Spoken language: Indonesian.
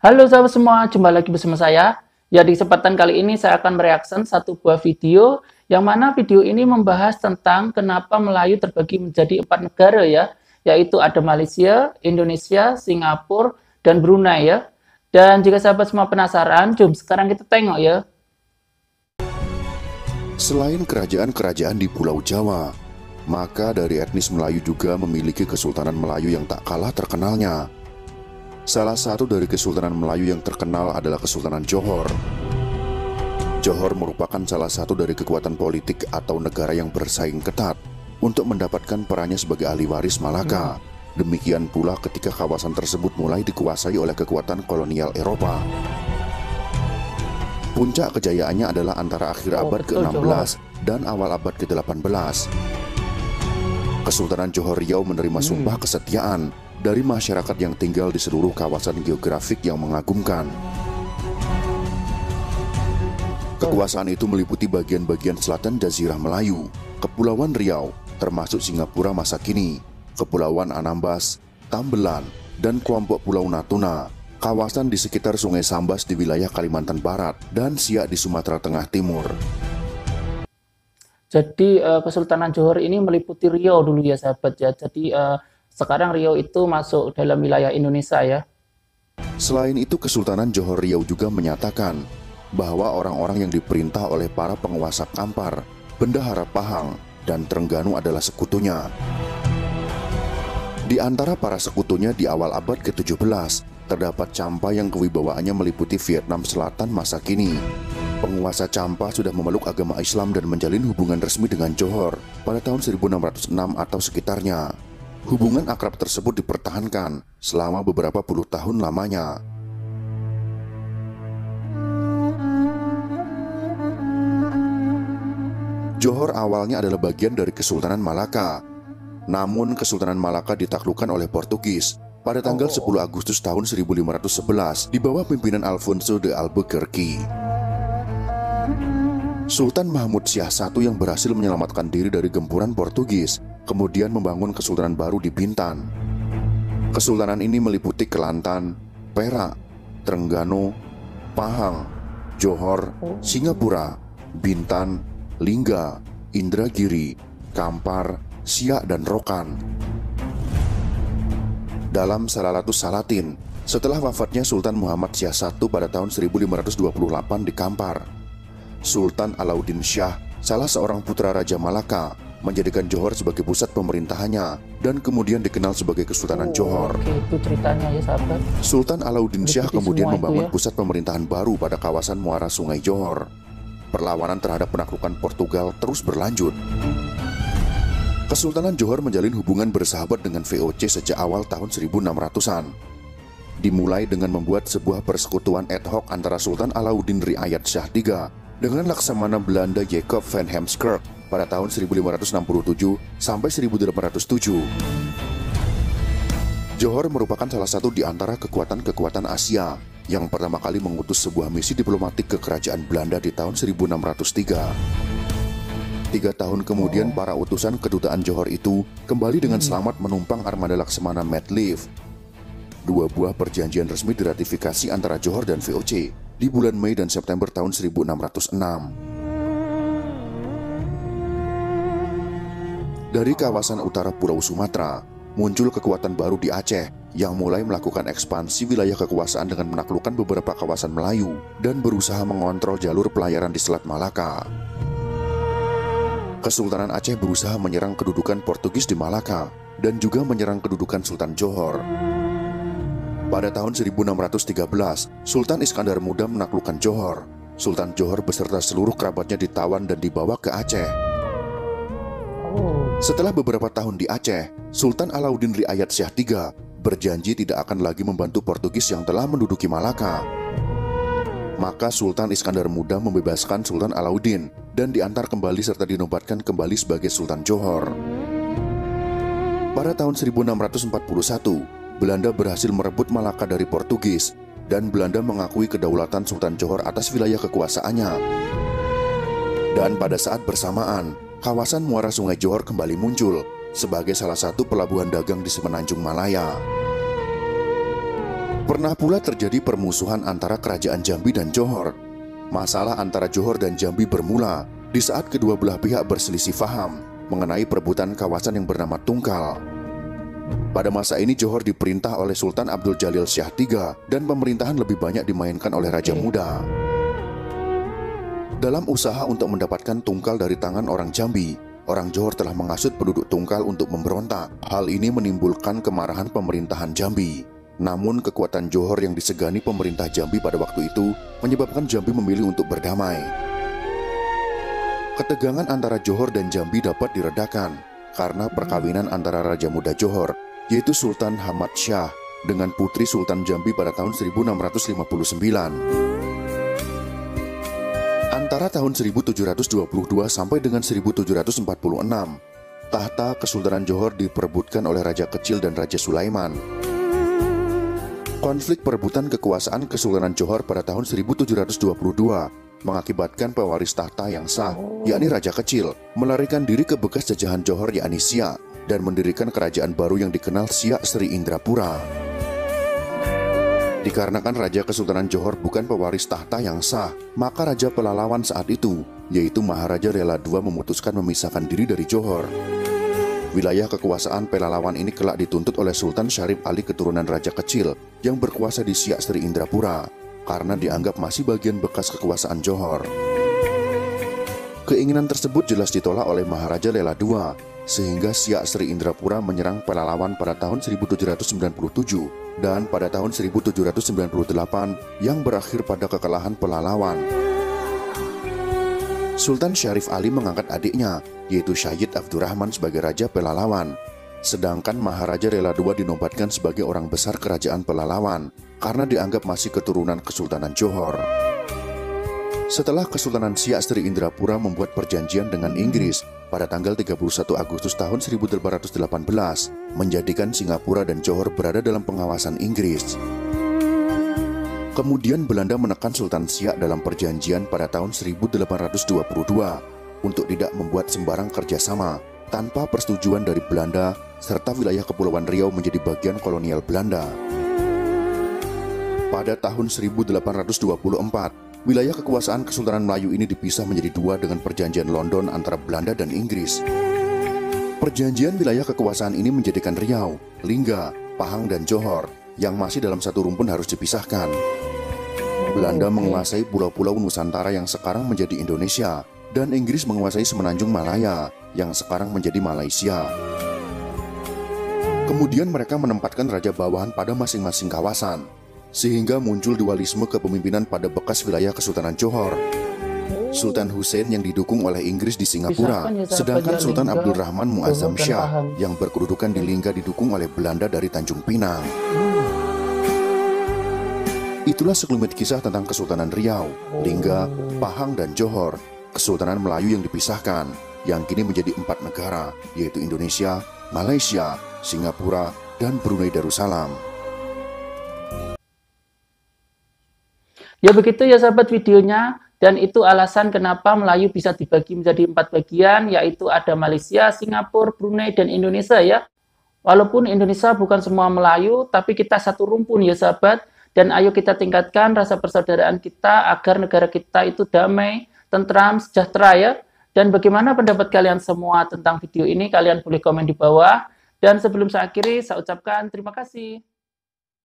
Halo sahabat semua, jumpa lagi bersama saya. Ya, di kesempatan kali ini saya akan mereaksi satu buah video yang mana video ini membahas tentang kenapa Melayu terbagi menjadi 4 negara ya, yaitu ada Malaysia, Indonesia, Singapura, dan Brunei ya. Dan jika sahabat semua penasaran, jom sekarang kita tengok ya. Selain kerajaan-kerajaan di Pulau Jawa, maka dari etnis Melayu juga memiliki Kesultanan Melayu yang tak kalah terkenalnya. Salah satu dari Kesultanan Melayu yang terkenal adalah Kesultanan Johor. Johor merupakan salah satu dari kekuatan politik atau negara yang bersaing ketat untuk mendapatkan perannya sebagai ahli waris Malaka. Demikian pula ketika kawasan tersebut mulai dikuasai oleh kekuatan kolonial Eropa. Puncak kejayaannya adalah antara akhir abad ke-16 dan awal abad ke-18. Kesultanan Johor Riau menerima sumpah kesetiaan dari masyarakat yang tinggal di seluruh kawasan geografik yang mengagumkan. Kekuasaan itu meliputi bagian-bagian selatan Jazirah Melayu, Kepulauan Riau, termasuk Singapura masa kini, Kepulauan Anambas, Tambelan, dan kelompok Pulau Natuna, kawasan di sekitar Sungai Sambas di wilayah Kalimantan Barat, dan Siak di Sumatera Tengah Timur. Jadi Kesultanan Johor ini meliputi Riau dulu ya sahabat ya. Jadi sekarang Riau itu masuk dalam wilayah Indonesia ya. Selain itu, Kesultanan Johor Riau juga menyatakan bahwa orang-orang yang diperintah oleh para penguasa Kampar, Bendahara Pahang, dan Trengganu adalah sekutunya. Di antara para sekutunya di awal abad ke-17, terdapat Champa yang kewibawaannya meliputi Vietnam Selatan masa kini. Penguasa Champa sudah memeluk agama Islam dan menjalin hubungan resmi dengan Johor pada tahun 1606 atau sekitarnya. Hubungan akrab tersebut dipertahankan selama beberapa puluh tahun lamanya. Johor awalnya adalah bagian dari Kesultanan Malaka. Namun Kesultanan Malaka ditaklukkan oleh Portugis pada tanggal 10 Agustus tahun 1511 di bawah pimpinan Alfonso de Albuquerque. Sultan Mahmud Syah I yang berhasil menyelamatkan diri dari gempuran Portugis kemudian membangun kesultanan baru di Bintan. Kesultanan ini meliputi Kelantan, Perak, Trengganu, Pahang, Johor, Singapura, Bintan, Lingga, Indragiri, Kampar, Siak, dan Rokan. Dalam Salalatus Salatin, setelah wafatnya Sultan Muhammad Syah I pada tahun 1528 di Kampar, Sultan Alauddin Shah, salah seorang putra Raja Malaka, menjadikan Johor sebagai pusat pemerintahannya dan kemudian dikenal sebagai Kesultanan Johor. Oke, itu ceritanya ya sahabat. Sultan Alauddin Shah kemudian membangun ya. pusat pemerintahan baru pada kawasan muara Sungai Johor. Perlawanan terhadap penaklukan Portugal terus berlanjut. Kesultanan Johor menjalin hubungan bersahabat dengan VOC sejak awal tahun 1600-an. Dimulai dengan membuat sebuah persekutuan ad hoc antara Sultan Alauddin Riayat Shah III dengan Laksamana Belanda Jacob van Heemskerk pada tahun 1567 sampai 1807. Johor merupakan salah satu di antara kekuatan-kekuatan Asia yang pertama kali mengutus sebuah misi diplomatik ke kerajaan Belanda di tahun 1603. 3 tahun kemudian para utusan kedutaan Johor itu kembali dengan selamat menumpang armada Laksamana Medlive. 2 buah perjanjian resmi diratifikasi antara Johor dan VOC di bulan Mei dan September tahun 1606. Dari kawasan utara Pulau Sumatera, muncul kekuatan baru di Aceh yang mulai melakukan ekspansi wilayah kekuasaan dengan menaklukkan beberapa kawasan Melayu dan berusaha mengontrol jalur pelayaran di Selat Malaka. Kesultanan Aceh berusaha menyerang kedudukan Portugis di Malaka dan juga menyerang kedudukan Sultan Johor. Pada tahun 1613, Sultan Iskandar Muda menaklukkan Johor. Sultan Johor beserta seluruh kerabatnya ditawan dan dibawa ke Aceh. Setelah beberapa tahun di Aceh, Sultan Alauddin Riayat Shah III berjanji tidak akan lagi membantu Portugis yang telah menduduki Malaka. Maka Sultan Iskandar Muda membebaskan Sultan Alauddin dan diantar kembali serta dinobatkan kembali sebagai Sultan Johor. Pada tahun 1641, Belanda berhasil merebut Malaka dari Portugis dan Belanda mengakui kedaulatan Sultan Johor atas wilayah kekuasaannya. Dan pada saat bersamaan, kawasan muara Sungai Johor kembali muncul sebagai salah satu pelabuhan dagang di Semenanjung Malaya. Pernah pula terjadi permusuhan antara kerajaan Jambi dan Johor. Masalah antara Johor dan Jambi bermula di saat kedua belah pihak berselisih faham mengenai perebutan kawasan yang bernama Tungkal. Pada masa ini Johor diperintah oleh Sultan Abdul Jalil Shah III dan pemerintahan lebih banyak dimainkan oleh Raja Muda. Dalam usaha untuk mendapatkan Tungkal dari tangan orang Jambi, orang Johor telah menghasut penduduk Tungkal untuk memberontak. Hal ini menimbulkan kemarahan pemerintahan Jambi. Namun kekuatan Johor yang disegani pemerintah Jambi pada waktu itu menyebabkan Jambi memilih untuk berdamai. Ketegangan antara Johor dan Jambi dapat diredakan karena perkawinan antara Raja Muda Johor, yaitu Sultan Hamad Shah, dengan putri Sultan Jambi pada tahun 1659. Antara tahun 1722 sampai dengan 1746, tahta Kesultanan Johor diperebutkan oleh Raja Kecil dan Raja Sulaiman. Konflik perebutan kekuasaan Kesultanan Johor pada tahun 1722 mengakibatkan pewaris tahta yang sah, yakni Raja Kecil, melarikan diri ke bekas jajahan Johor yakni Siak dan mendirikan kerajaan baru yang dikenal Siak Sri Indrapura. Dikarenakan Raja Kesultanan Johor bukan pewaris tahta yang sah, maka Raja Pelalawan saat itu, yaitu Maharaja Rela II, memutuskan memisahkan diri dari Johor. Wilayah kekuasaan Pelalawan ini kelak dituntut oleh Sultan Syarif Ali keturunan Raja Kecil yang berkuasa di Siak Sri Indrapura karena dianggap masih bagian bekas kekuasaan Johor. Keinginan tersebut jelas ditolak oleh Maharaja Rela II, sehingga Siak Sri Indrapura menyerang Pelalawan pada tahun 1797 dan pada tahun 1798 yang berakhir pada kekalahan Pelalawan. Sultan Syarif Ali mengangkat adiknya, yaitu Syahid Abdurrahman, sebagai Raja Pelalawan. Sedangkan Maharaja Rela II dinobatkan sebagai orang besar kerajaan Pelalawan karena dianggap masih keturunan Kesultanan Johor. Setelah Kesultanan Siak Sri Indrapura membuat perjanjian dengan Inggris pada tanggal 31 Agustus tahun 1818, menjadikan Singapura dan Johor berada dalam pengawasan Inggris. Kemudian Belanda menekan Sultan Siak dalam perjanjian pada tahun 1822 untuk tidak membuat sembarang kerjasama tanpa persetujuan dari Belanda, serta wilayah Kepulauan Riau menjadi bagian kolonial Belanda. Pada tahun 1824, wilayah kekuasaan Kesultanan Melayu ini dipisah menjadi dua dengan perjanjian London antara Belanda dan Inggris. Perjanjian wilayah kekuasaan ini menjadikan Riau, Lingga, Pahang, dan Johor yang masih dalam satu rumpun harus dipisahkan. Belanda menguasai pulau-pulau Nusantara yang sekarang menjadi Indonesia, dan Inggris menguasai semenanjung Malaya yang sekarang menjadi Malaysia. Kemudian mereka menempatkan raja bawahan pada masing-masing kawasan, sehingga muncul dualisme kepemimpinan pada bekas wilayah Kesultanan Johor. Sultan Hussein yang didukung oleh Inggris di Singapura, sedangkan Sultan Abdul Rahman Muazzam Shah yang berkedudukan di Lingga didukung oleh Belanda dari Tanjung Pinang. Itulah sekelumit kisah tentang Kesultanan Riau, Lingga, Pahang, dan Johor, Kesultanan Melayu yang dipisahkan, yang kini menjadi 4 negara, yaitu Indonesia, Malaysia, Singapura, dan Brunei Darussalam. Ya begitu ya sahabat videonya, dan itu alasan kenapa Melayu bisa dibagi menjadi 4 bagian, yaitu ada Malaysia, Singapura, Brunei, dan Indonesia ya. Walaupun Indonesia bukan semua Melayu, tapi kita satu rumpun ya sahabat, dan ayo kita tingkatkan rasa persaudaraan kita agar negara kita itu damai, tentram, sejahtera ya. Dan bagaimana pendapat kalian semua tentang video ini? Kalian boleh komen di bawah. Dan sebelum saya akhiri, saya ucapkan terima kasih.